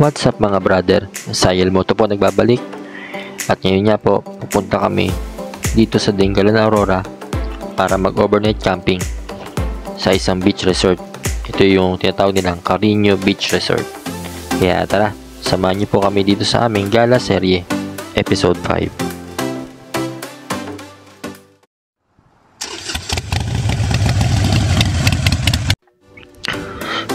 What's up mga brother? Sayel Moto po nagbabalik. At ngayon nga po, pupunta kami dito sa Dingalan, Aurora para mag-overnight camping sa isang beach resort. Ito yung tinatawag nilang Carino Beach Resort. Kaya tara, samahan niyo po kami dito sa aming gala serye, episode 5.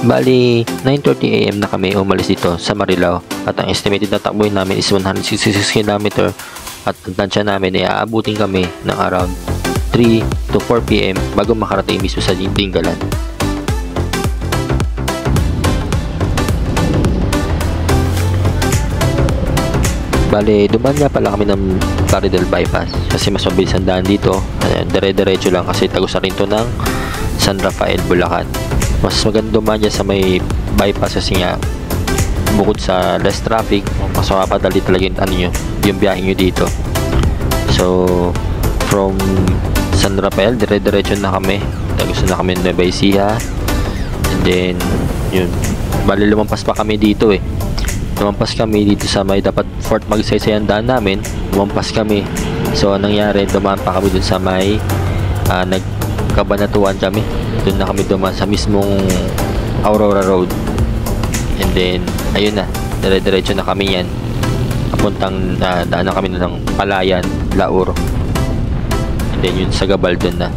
Bali, 9:30 AM na kami umalis dito sa Marilao at ang estimated na takbuhin namin is 166 km at ang tansya namin ay aabutin kami ng around 3 to 4 PM bago makarating mismo sa Dingalan. Bali, dumaan nga pala kami ng Plaridel Bypass kasi mas mabilis ang daan dito. Dire-diretso lang kasi tagusarin to ng San Rafael, Bulacan. Mas maganda dumaan dyan sa may bypass kasi nga bukod sa less traffic, mas mapapadali talaga yung biyahe nyo dito. So from San Rafael, dire-diretso na kami, tagusan na kami ng Nueva Ecija, and then yun, bali lumampas pa kami dito lumampas kami dito sa may dapat Fort Magsaysay ang daan namin, lumampas kami. So anong nangyari, dumaan pa kami dun sa may nagkabanatuan kami. Doon na kami dumaan sa mismong Aurora Road. And then, ayun na, dire-diretso na kami yan. Papuntang daan na kami ng Palayan, Laur. And then yun sa Gabal doon na.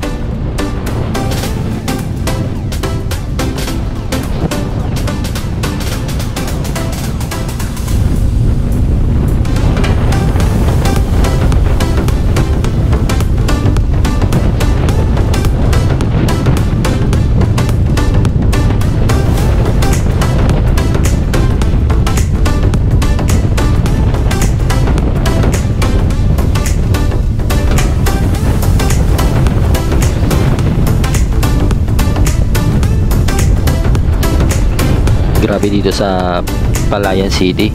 Grabe dito sa Palayan City,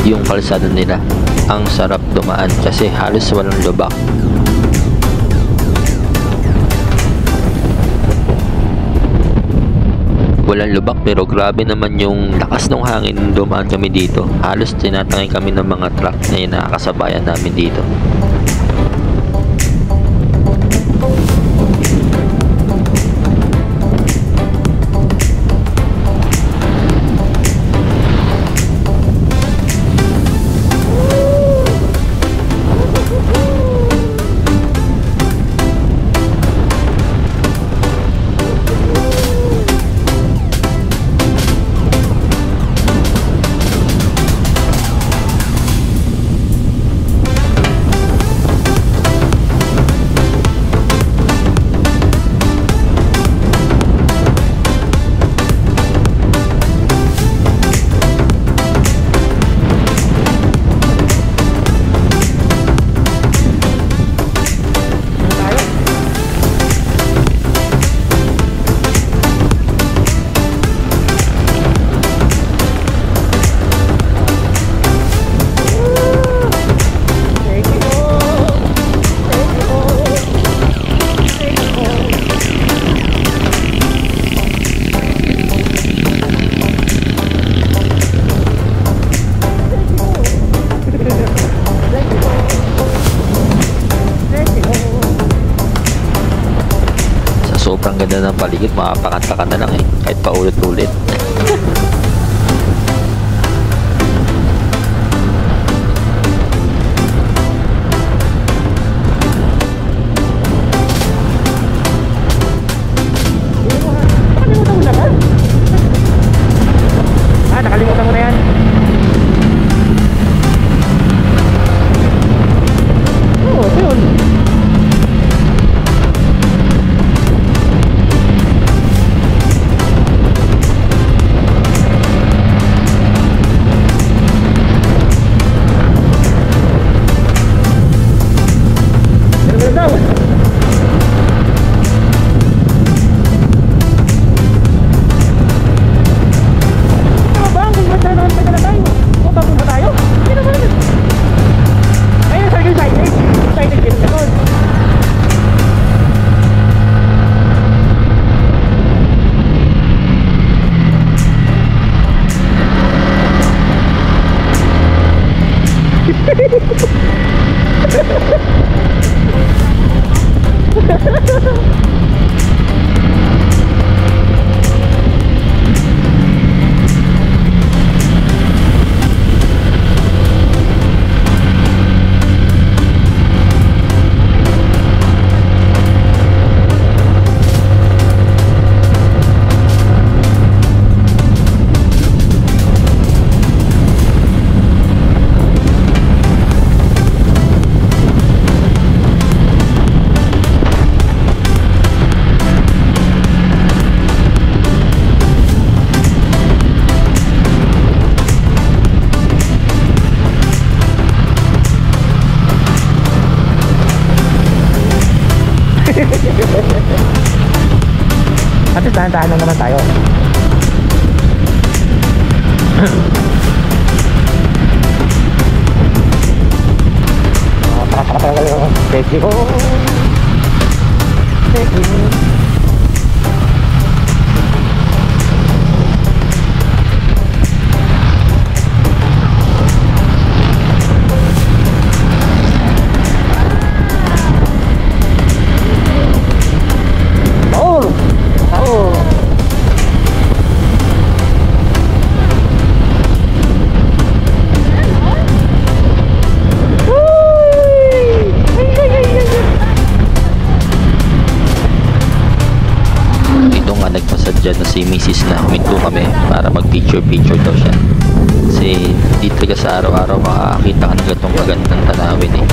yung kalsada nila ang sarap dumaan kasi halos walang lubak. Walang lubak pero grabe naman yung lakas ng hangin nung dumaan kami dito. Halos tinatangay kami ng mga truck na yung nakakasabayan namin dito. Sobrang ganda ng paligid, makapakanta ka na lang kahit paulit-ulit. Nakalimutan mo na yan. Oo, yun. At least tahan-tahan lang naman tayo. Thank you. Thank you. Dyan na si Mrs. na huminto kami para mag picture daw siya kasi di talaga sa araw-araw makakakita ka ng ganitong kagandang tanawin eh.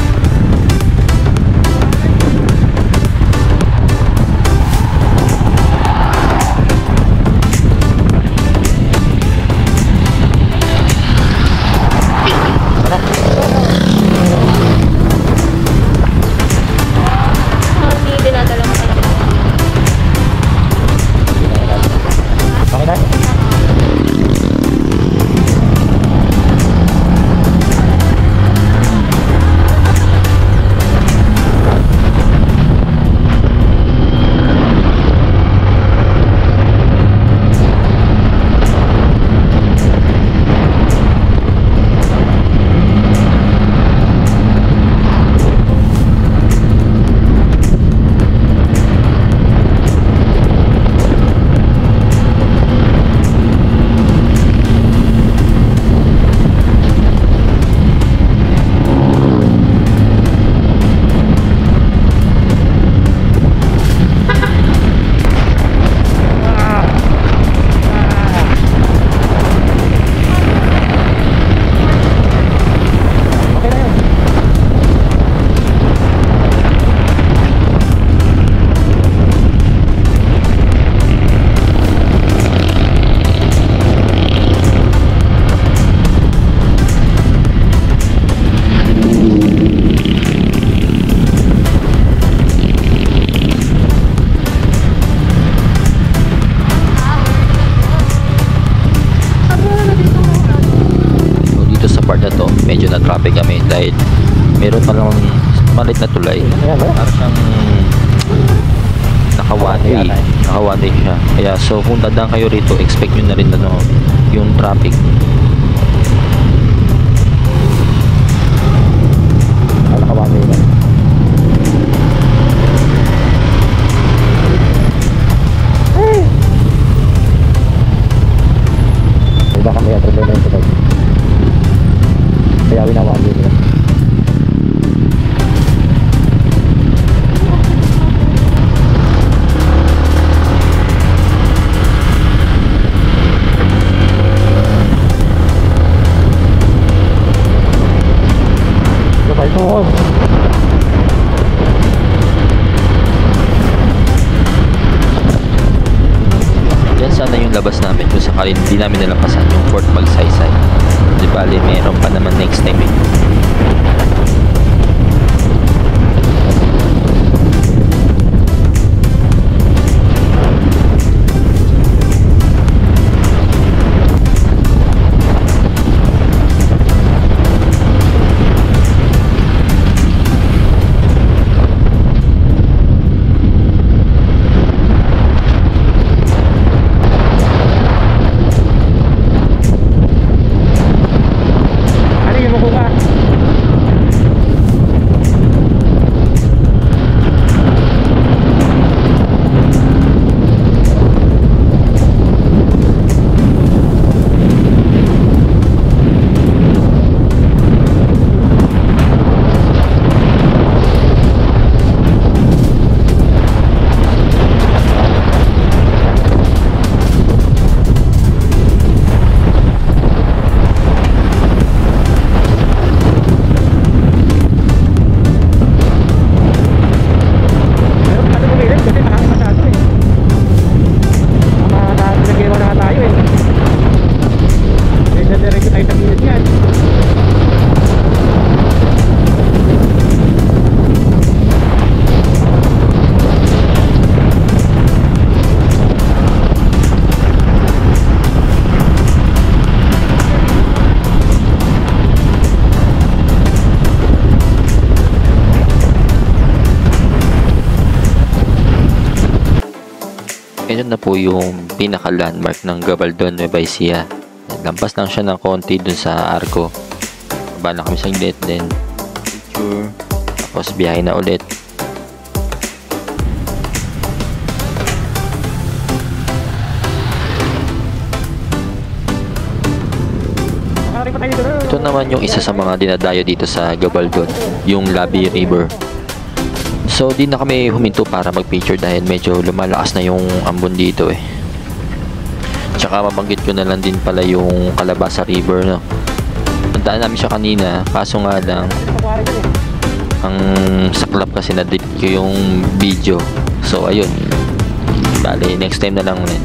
Medyo na traffic kami dahil meron pa lang malit na tulay. Parang siyang naka-one-way siya. Kaya so kung dadaan kayo rito, expect nyo na rin yung traffic. Naka-one-way na. Iba kami at rin na ito. Kaya winawan din nila. Ito. Yan sana yung labas namin kung sakali hindi namin nalampasan yung Fort Magsaysay. Di bali, meron pa naman next time eh. Ano yung mukuha? Ganyan na po yung pinaka-landmark ng Gabaldon, Nueva Ecija. Lampas lang siya ng konti dun sa Arco. Baba na kami saglit, then picture, tapos biyahe na ulit. Ito naman yung isa sa mga dinadayo dito sa Gabaldon, yung Labi River. So di na kami huminto para mag-picture dahil medyo lumalakas na yung ambon dito eh. Tsaka mabanggit ko na lang din pala yung Calabasa River, no. Nandaan namin siya kanina, kaso nga lang ang saklap kasi na-delete ko yung video. So ayun, bale next time na lang ulit.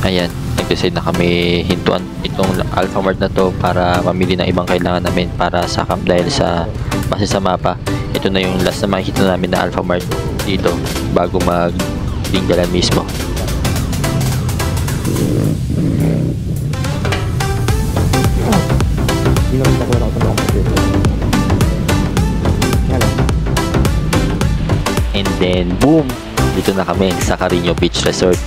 Ayan, nag-decide na kami hintuan itong Alphamart na to para mamili ng ibang kailangan namin para sa camp dahil sa base sa mapa. Ito na yung last na makikita namin na Alphamart dito bago mag-Dingalan mismo. And then boom! Dito na kami sa Carino Beach Resort.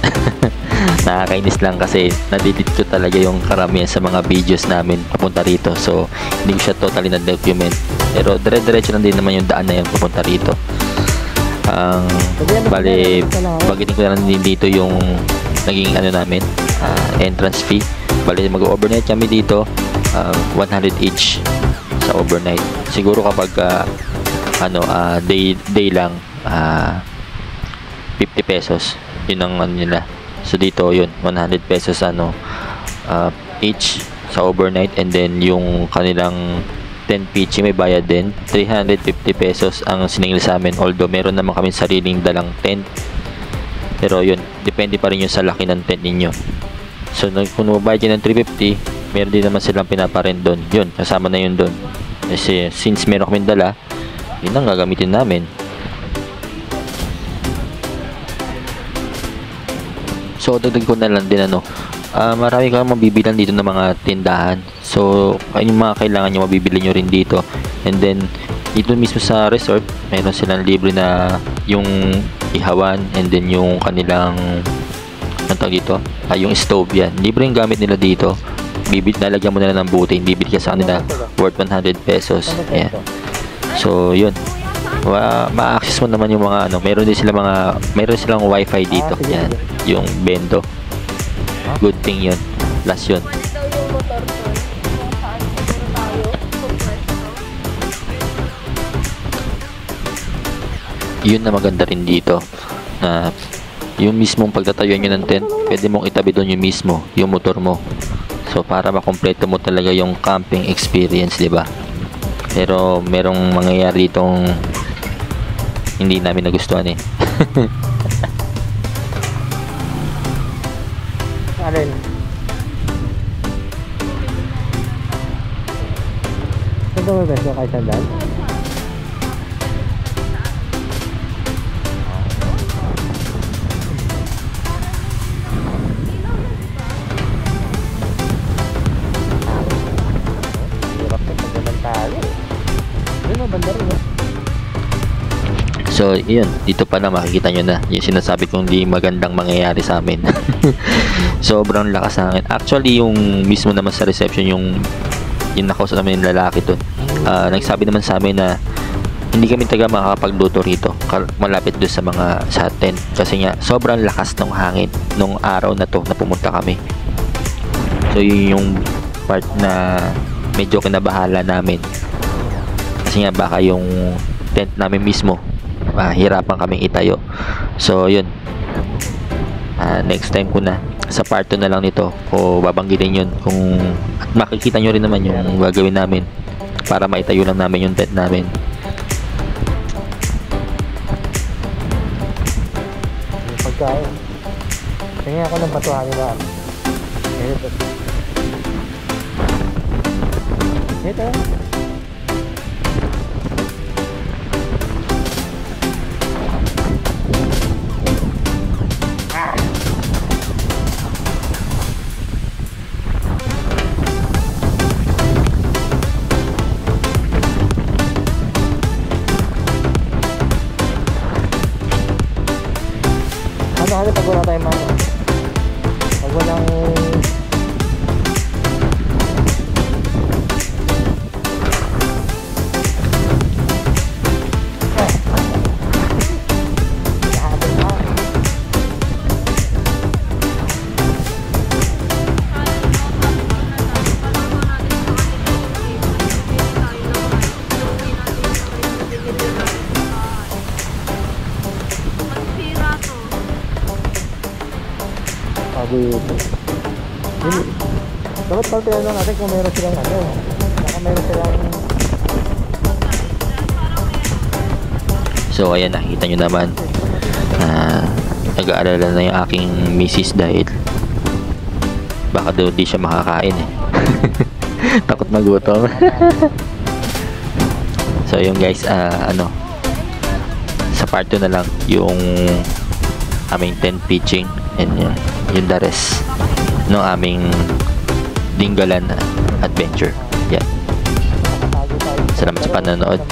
Nakakainis lang kasi na-delete ko talaga yung karamihan sa mga videos namin papunta rito. So, hindi ko siya totally na-document. Pero dire-diretso lang din naman yung daan na yun papunta rito. Bali, bagitin ko na lang din dito yung naging ano namin, entrance fee. Bali, mag-overnight kami dito. 100 each sa overnight. Siguro kapag day lang, 50 pesos. Yun ang ano nila. So dito yun, 100 pesos each sa overnight, and then yung kanilang 10 pichi may bayad din. 350 pesos ang siningil sa amin, although meron naman kami sariling dalang tent. Pero yun, depende pa rin yun sa laki ng tent ninyo. So kung mabayad yun ng 350, meron din naman silang pinaparent doon. Yun, kasama na yun doon. Kasi since meron kami dala, yun ang gagamitin namin. So dagdag ko na lang din marami kang mabibilan dito ng mga tindahan. So yung mga kailangan nyo mabibili nyo rin dito. And then dito mismo sa resort, mayroon silang libre na yung ihawan, and then yung kanilang dito, yung stove yan. Libre yung gamit nila dito. Lalagyan mo na lang ng butane, bibili ka sa kanila worth 100 pesos. Ayan. So yun, ma-access mo naman yung mga meron silang wifi dito. Yan, yung bendo. Good thing yun. Plus yun. Yun na maganda rin dito, na yung mismong pagtatayuan nyo ng tent, pwede mong itabi doon yung mismo, yung motor mo. So para makompleto mo talaga yung camping experience, 'di ba? Pero merong mangyayari ditong hindi namin nagustuhan eh. Alin? Ito ba beso kay Sandal? Hirap na pagdamantalo. Yun ang banda rin eh. So, yun, dito pa na makikita nyo na yung sinasabi kong di magandang mangyayari sa amin. Sobrang lakas ng hangin. Actually, yung mismo naman sa reception, yung nakausap namin yung lalaki to, nagsabi naman sa amin na hindi kami taga makakapagluto rito malapit doon sa tent kasi nga sobrang lakas ng hangin nung araw na to na pumunta kami. So, yun yung part na medyo kinabahala namin kasi nga baka yung tent namin mismo hirapan kaming itayo. So yun, next time ko na sa part 2 na lang nito ko babanggitin yun, kung at makikita nyo rin naman yung gagawin namin para maitayo lang namin yung tent namin. Yung pagkain. Tingin ako ng batuhan nila. Ito. Ano pag wala tayong mano? Pag walang dapat paltihan lang natin kung meron silang ano, baka meron silang. So ayan, nakita nyo naman nag-aalala na yung aking misis dahil baka doon di siya makakain eh. Takot magutom. So yun guys, sa part 2 na lang yung aming tent pitching and yung the rest ng aming Dinggalan adventure. Yan. Salamat sa panonood.